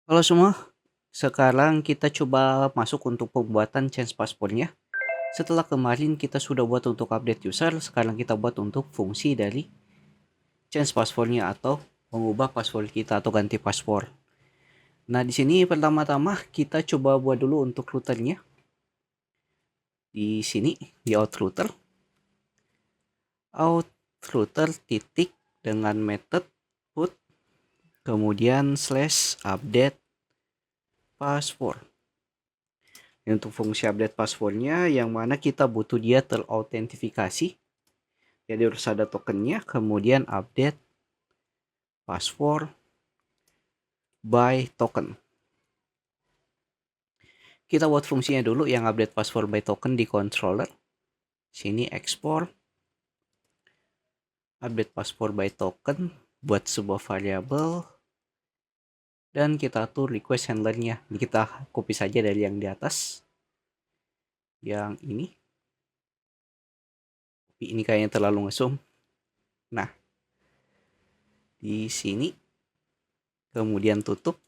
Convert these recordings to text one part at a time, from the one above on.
Halo semua, sekarang kita coba masuk untuk pembuatan change password-nya. Setelah kemarin kita sudah buat untuk update user, sekarang kita buat untuk fungsi dari change password-nya atau mengubah password kita atau ganti password. Nah, di sini pertama-tama kita coba buat dulu untuk routernya. Di sini di out router titik dengan method put kemudian slash update password. Untuk fungsi update passwordnya yang mana kita butuh dia terautentifikasi, jadi harus ada tokennya, kemudian update password by token. Kita buat fungsinya dulu yang update password by token di controller. Sini export update password by token, buat sebuah variabel, dan kita atur request handlernya. Ini kita copy saja dari yang di atas, yang ini kayaknya terlalu ngesum. Nah, di sini kemudian tutup.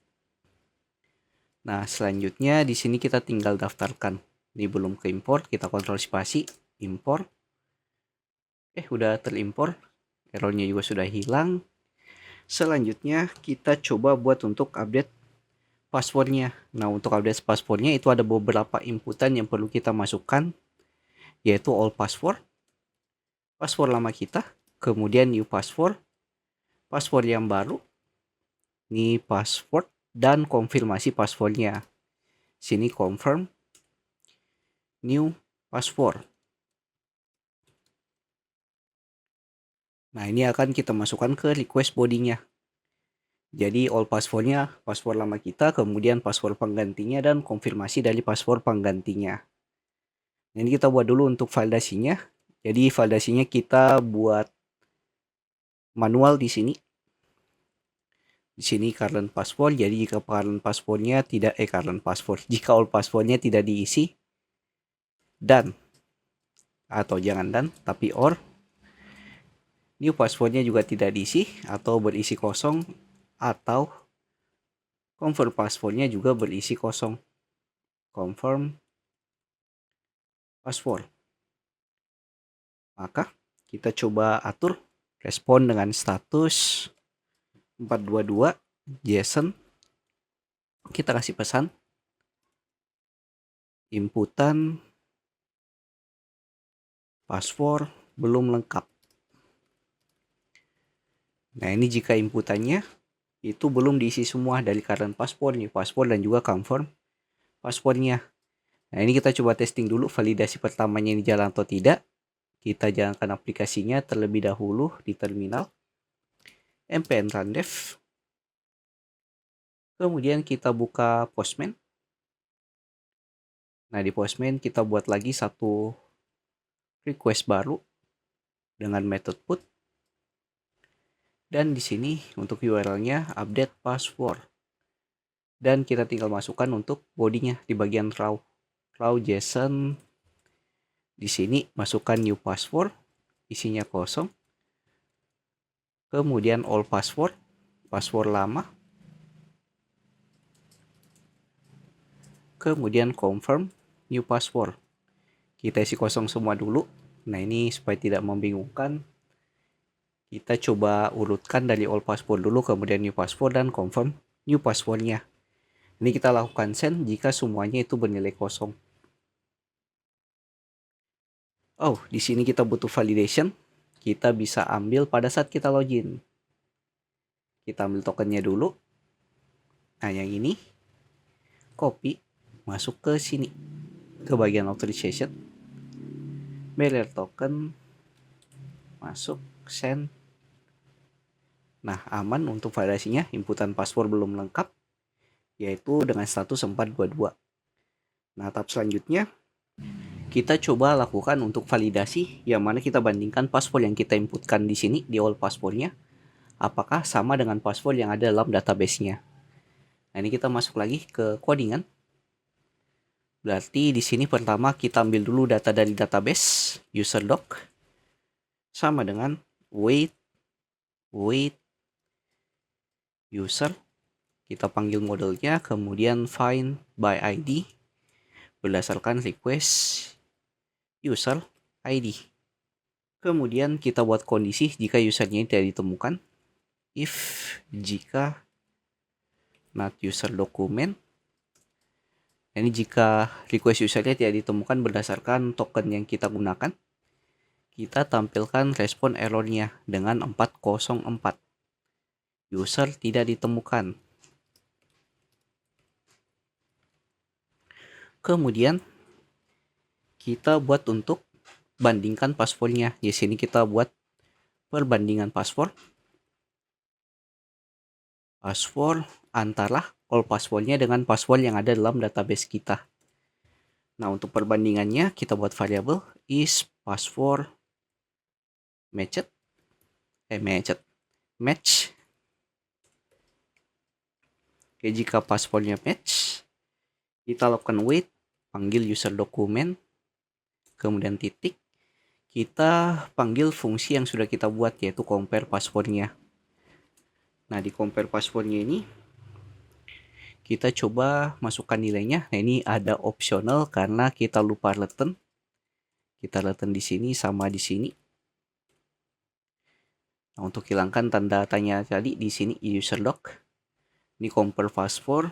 Nah, selanjutnya di sini kita tinggal daftarkan. Ini belum ke import, kita kontrol spasi, import. Udah terimport. Errornya juga sudah hilang. Selanjutnya kita coba buat untuk update passwordnya. Nah, untuk update passwordnya itu ada beberapa inputan yang perlu kita masukkan, yaitu all password, password lama kita, kemudian new password, password yang baru, ini password, dan konfirmasi passwordnya. Sini confirm new password. Nah, ini akan kita masukkan ke request body-nya. Jadi all passwordnya password lama kita, kemudian password penggantinya, dan konfirmasi dari password penggantinya. Nah, ini kita buat dulu untuk validasinya. Jadi validasinya kita buat manual di sini. Di sini current password. Jadi jika current passwordnya tidak jika all passwordnya tidak diisi, dan atau jangan dan tapi or new passwordnya juga tidak diisi atau berisi kosong, atau confirm passwordnya juga berisi kosong. Confirm password. Maka kita coba atur respon dengan status 422 JSON. Kita kasih pesan inputan password belum lengkap. Nah, ini jika inputannya itu belum diisi semua dari current password, new password, dan juga confirm passwordnya. Nah, ini kita coba testing dulu validasi pertamanya ini jalan atau tidak. Kita jalankan aplikasinya terlebih dahulu di terminal. npm run dev. Kemudian kita buka Postman. Nah, di Postman kita buat lagi satu request baru dengan method put. Dan di sini untuk URL-nya update password. Dan kita tinggal masukkan untuk bodinya di bagian raw JSON. Di sini masukkan new password, isinya kosong. Kemudian all password, password lama. Kemudian confirm new password. Kita isi kosong semua dulu. Nah, ini supaya tidak membingungkan, kita coba urutkan dari all password dulu, kemudian new password, dan confirm new passwordnya. Ini kita lakukan send jika semuanya itu bernilai kosong. Oh, di sini kita butuh validation. Kita bisa ambil pada saat kita login. Kita ambil tokennya dulu. Nah, yang ini copy, masuk ke sini, ke bagian authorization, barrier token, masuk, send. Nah, aman untuk validasinya. Inputan password belum lengkap, yaitu dengan status 422. Nah, tahap selanjutnya kita coba lakukan untuk validasi, yang mana kita bandingkan password yang kita inputkan di sini di all passwordnya apakah sama dengan password yang ada dalam database-nya. Nah, ini kita masuk lagi ke codingan. Berarti di sini pertama kita ambil dulu data dari database user doc sama dengan wait user Kita panggil modelnya, kemudian find by ID berdasarkan request user ID. Kemudian kita buat kondisi jika usernya tidak ditemukan. If jika not user document. Ini jika request usernya tidak ditemukan berdasarkan token yang kita gunakan. Kita tampilkan respon errornya dengan 404. User tidak ditemukan. Kemudian kita buat untuk bandingkan passwordnya. Di sini kita buat perbandingan password antara all passwordnya dengan password yang ada dalam database kita. Nah, untuk perbandingannya kita buat variabel is password match. Oke, jika passwordnya match, kita lakukan wait, panggil user document, kemudian titik, kita panggil fungsi yang sudah kita buat, yaitu compare passwordnya. Nah, di compare passwordnya ini kita coba masukkan nilainya. Nah, ini ada optional karena kita lupa return. Kita return di sini sama di sini. Nah, untuk hilangkan tanda tanya tadi di sini user doc. Ini compare password.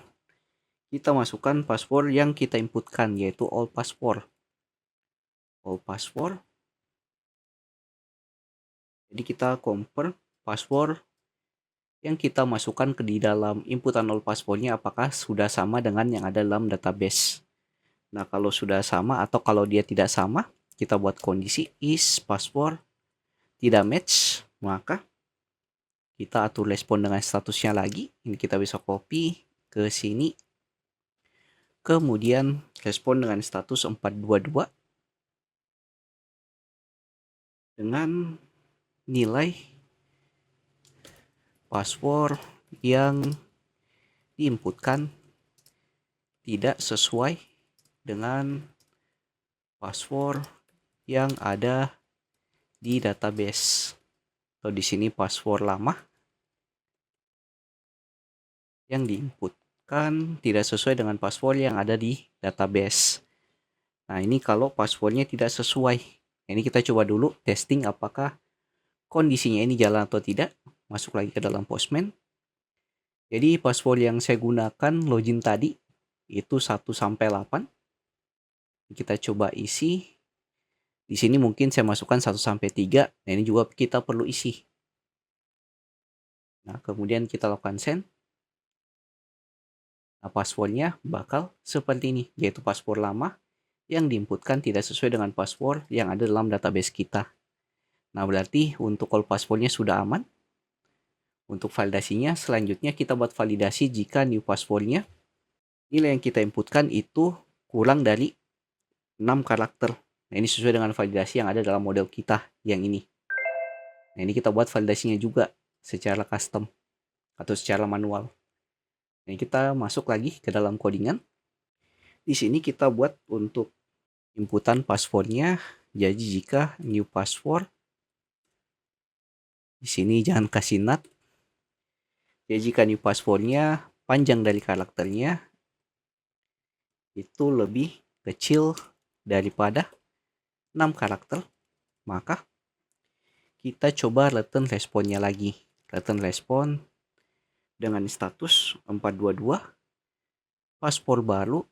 Kita masukkan password yang kita inputkan, yaitu all password. Jadi kita compare password yang kita masukkan ke di dalam inputan all passwordnya apakah sudah sama dengan yang ada dalam database. Nah, kalau sudah sama atau kalau dia tidak sama, kita buat kondisi is password tidak match, maka kita atur respon dengan statusnya lagi. Ini kita bisa copy ke sini. Kemudian respon dengan status 422 dengan nilai password yang diinputkan tidak sesuai dengan password yang ada di database. Atau di sini password lama yang diinputkan tidak sesuai dengan password yang ada di database. Nah, ini kalau passwordnya tidak sesuai. Ini kita coba dulu testing apakah kondisinya ini jalan atau tidak. Masuk lagi ke dalam Postman. Jadi password yang saya gunakan login tadi itu 1 sampai 8. Kita coba isi. Di sini mungkin saya masukkan 1 sampai 3. Nah, ini juga kita perlu isi. Nah, kemudian kita lakukan send. Nah, passwordnya bakal seperti ini, yaitu password lama yang diinputkan tidak sesuai dengan password yang ada dalam database kita. Nah, berarti untuk all passwordnya sudah aman. Untuk validasinya, selanjutnya kita buat validasi jika new passwordnya nilai yang kita inputkan itu kurang dari 6 karakter. Nah, ini sesuai dengan validasi yang ada dalam model kita yang ini. Nah, ini kita buat validasinya juga secara custom atau secara manual. Nah, kita masuk lagi ke dalam codingan. Di sini kita buat untuk inputan passwordnya. Jadi jika new password, di sini jangan kasih NAT. Jadi jika new passwordnya panjang dari karakternya itu lebih kecil daripada 6 karakter, maka kita coba return responnya lagi. Return respon dengan status 422, password baru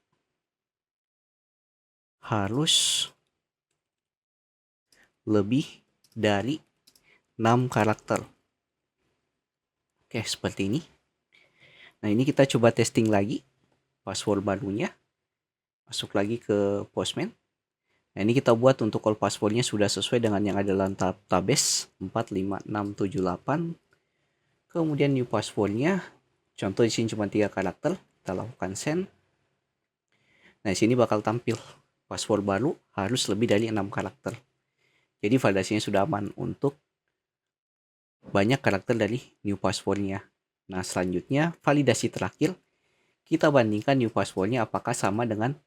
harus lebih dari 6 karakter. Oke, seperti ini. Nah, ini kita coba testing lagi password barunya. Masuk lagi ke Postman. Nah, ini kita buat untuk all passwordnya sudah sesuai dengan yang ada dalam database 45678. Kemudian new passwordnya, contoh di sini cuma 3 karakter. Kita lakukan send. Nah, di sini bakal tampil password baru harus lebih dari 6 karakter. Jadi validasinya sudah aman untuk banyak karakter dari new passwordnya. Nah, selanjutnya validasi terakhir kita bandingkan new passwordnya apakah sama dengan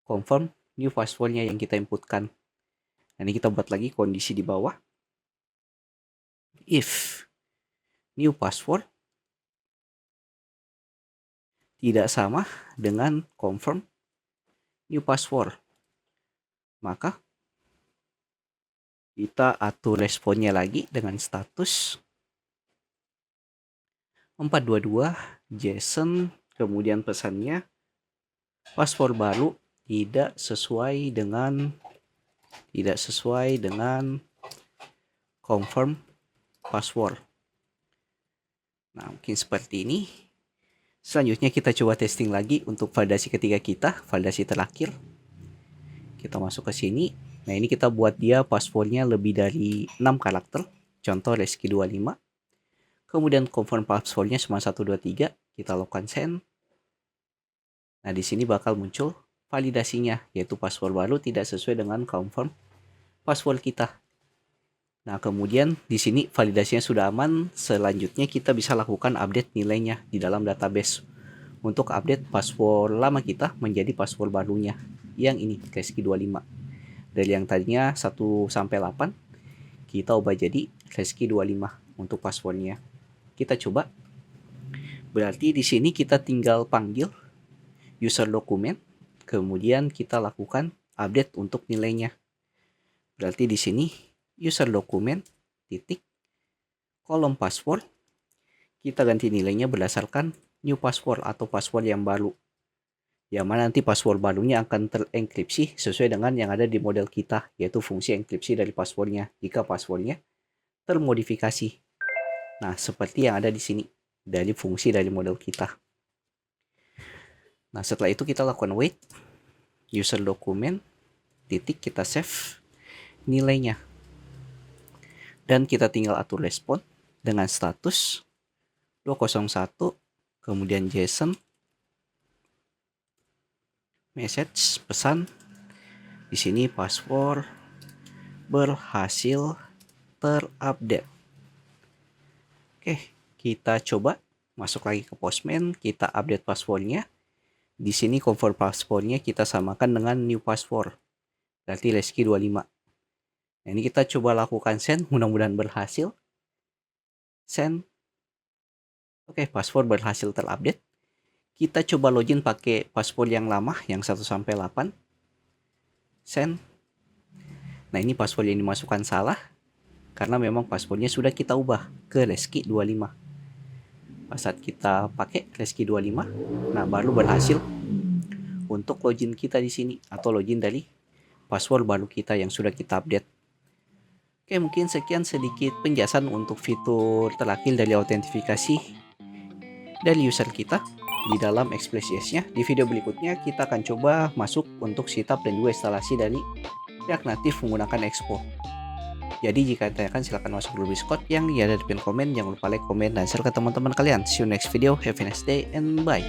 confirm new passwordnya yang kita inputkan. Nah, ini kita buat lagi kondisi di bawah. If new password tidak sama dengan confirm new password. Maka kita atur responnya lagi dengan status 422 JSON, kemudian pesannya password baru tidak sesuai dengan confirm password. Nah, mungkin seperti ini. Selanjutnya kita coba testing lagi untuk validasi ketiga kita, validasi terakhir. Kita masuk ke sini. Nah, ini kita buat dia passwordnya lebih dari 6 karakter. Contoh Reski25. Kemudian confirm passwordnya cuma 123. Kita lakukan send. Nah, di sini bakal muncul validasinya, yaitu password baru tidak sesuai dengan confirm password kita. Nah, kemudian di sini validasinya sudah aman. Selanjutnya kita bisa lakukan update nilainya di dalam database untuk update password lama kita menjadi password barunya. Yang ini Reski25. Dari yang tadinya 1 sampai 8 kita ubah jadi Reski25 untuk passwordnya. Kita coba. Berarti di sini kita tinggal panggil user dokumen, kemudian kita lakukan update untuk nilainya. Berarti di sini user dokumen titik kolom password, kita ganti nilainya berdasarkan new password atau password yang baru, yang mana nanti password barunya akan terenkripsi sesuai dengan yang ada di model kita, yaitu fungsi enkripsi dari passwordnya jika passwordnya termodifikasi. Nah, seperti yang ada di sini dari fungsi dari model kita. Nah, setelah itu kita lakukan wait user dokumen titik, kita save nilainya. Dan kita tinggal atur respon dengan status 201, kemudian JSON, message, pesan. Di sini password berhasil terupdate. Oke, kita coba masuk lagi ke Postman, kita update passwordnya. Di sini confirm passwordnya kita samakan dengan new password, berarti Reski25. Nah, ini kita coba lakukan send, mudah-mudahan berhasil. Send. Oke, password berhasil terupdate. Kita coba login pakai password yang lama, yang 1 sampai 8. Send. Nah, ini password yang dimasukkan salah, karena memang passwordnya sudah kita ubah ke Reski25. Pas saat kita pakai Reski25, nah baru berhasil untuk login kita di sini, atau login dari password baru kita yang sudah kita update. Oke, mungkin sekian sedikit penjelasan untuk fitur terakhir dari autentifikasi dari user kita di dalam Express.js-nya. Di video berikutnya kita akan coba masuk untuk setup dan juga instalasi dari React Native menggunakan Expo. Jadi jika ditanyakan silahkan masuk dulu Discord yang ada di pin komen. Jangan lupa like, komen, dan share ke teman-teman kalian. See you next video. Have a nice day and bye.